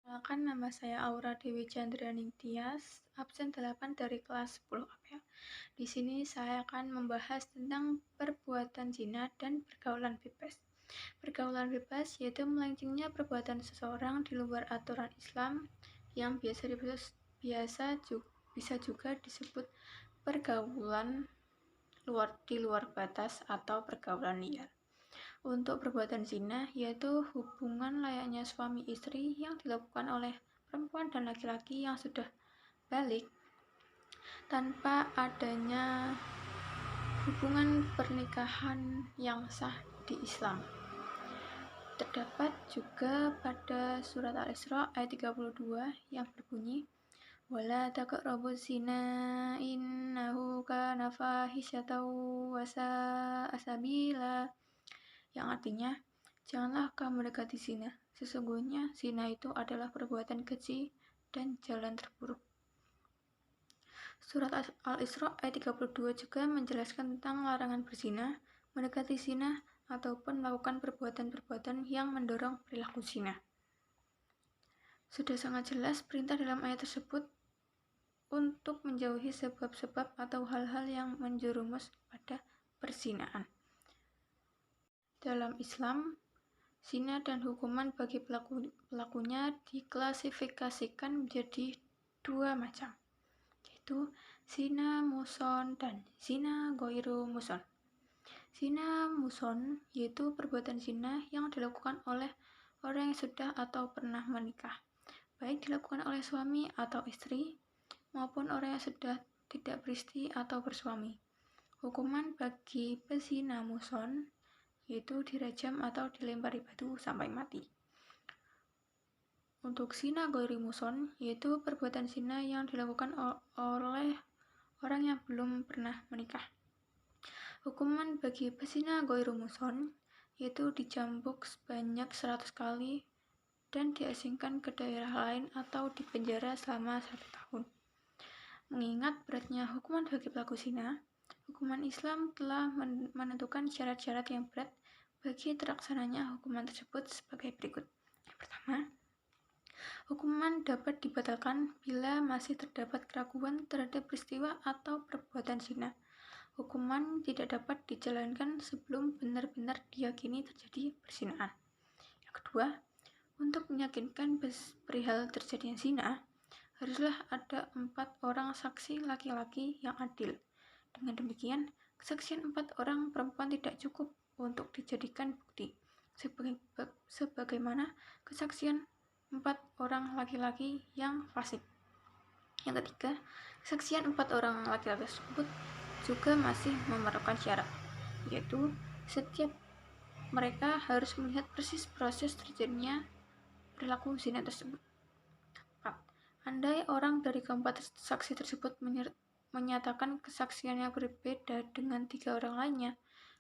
Perkenalkan, nama saya Aura Dewi Chandraning Tias, absen 8 dari kelas 10 APA. Di sini saya akan membahas tentang perbuatan zina dan pergaulan bebas. Pergaulan bebas yaitu melencengnya perbuatan seseorang di luar aturan Islam yang bisa juga disebut pergaulan di luar batas atau pergaulan liar. Untuk perbuatan zina, yaitu hubungan layaknya suami istri yang dilakukan oleh perempuan dan laki-laki yang sudah balik tanpa adanya hubungan pernikahan yang sah di Islam. Terdapat juga pada surat Al-Isra ayat 32 yang berbunyi, "Wala taqrabuz zina innahu kana fahisyatan wa sa'a sabila," yang artinya, janganlah kamu mendekati zina. Sesungguhnya zina itu adalah perbuatan keji dan jalan terburuk. Surat Al-Isra ayat 32 juga menjelaskan tentang larangan berzina, mendekati zina, ataupun melakukan perbuatan-perbuatan yang mendorong perilaku zina. Sudah sangat jelas perintah dalam ayat tersebut untuk menjauhi sebab-sebab atau hal-hal yang menjerumus pada perzinaan. Dalam Islam, zina dan hukuman bagi pelakunya diklasifikasikan menjadi dua macam, yaitu zina muson dan zina ghairu muson. Zina muson yaitu perbuatan zina yang dilakukan oleh orang yang sudah atau pernah menikah, baik dilakukan oleh suami atau istri maupun orang yang sudah tidak beristri atau bersuami. Hukuman bagi pezina muson yaitu dirajam atau dilempari batu sampai mati. Untuk zina ghairu muson yaitu perbuatan zina yang dilakukan oleh orang yang belum pernah menikah. Hukuman bagi pezina ghairu muson yaitu dicambuk sebanyak 100 kali dan diasingkan ke daerah lain atau dipenjara selama 1 tahun. Mengingat beratnya hukuman bagi pelaku zina, hukuman Islam telah menentukan syarat-syarat yang berat bagi terlaksananya hukuman tersebut sebagai berikut. Yang pertama, hukuman dapat dibatalkan bila masih terdapat keraguan terhadap peristiwa atau perbuatan zina. Hukuman tidak dapat dijalankan sebelum benar-benar diyakini terjadi perzinaan. Yang kedua, untuk meyakinkan perihal terjadinya zina, haruslah ada 4 orang saksi laki-laki yang adil. Dengan demikian, kesaksian 4 orang perempuan tidak cukup untuk dijadikan bukti, sebagaimana kesaksian 4 orang laki-laki yang fasik. Yang ketiga, kesaksian 4 orang laki-laki tersebut juga masih memerlukan syarat, yaitu setiap mereka harus melihat persis proses terjadinya perilaku zina tersebut. 4. Andai orang dari keempat saksi tersebut menyatakan kesaksiannya berbeda dengan 3 orang lainnya,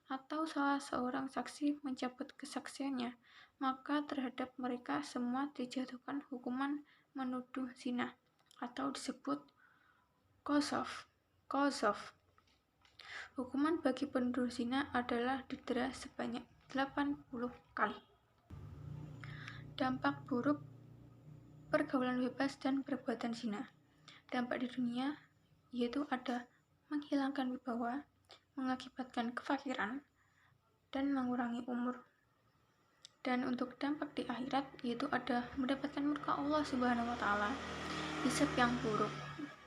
atau salah seorang saksi mencabut kesaksiannya, maka terhadap mereka semua dijatuhkan hukuman menuduh zina, atau disebut qadhaf. Hukuman bagi penuduh zina adalah didera sebanyak 80 kali. Dampak buruk pergaulan bebas dan perbuatan zina. Dampak di dunia yaitu ada menghilangkan wibawa, mengakibatkan kefakiran, dan mengurangi umur. Dan untuk dampak di akhirat yaitu ada mendapatkan murka Allah Subhanahu wa taala, hisab yang buruk,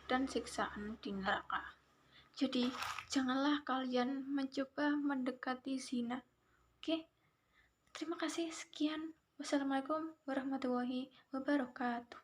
dan siksaan di neraka. Jadi, janganlah kalian mencoba mendekati zina. Oke? Terima kasih, sekian. Wassalamualaikum warahmatullahi wabarakatuh.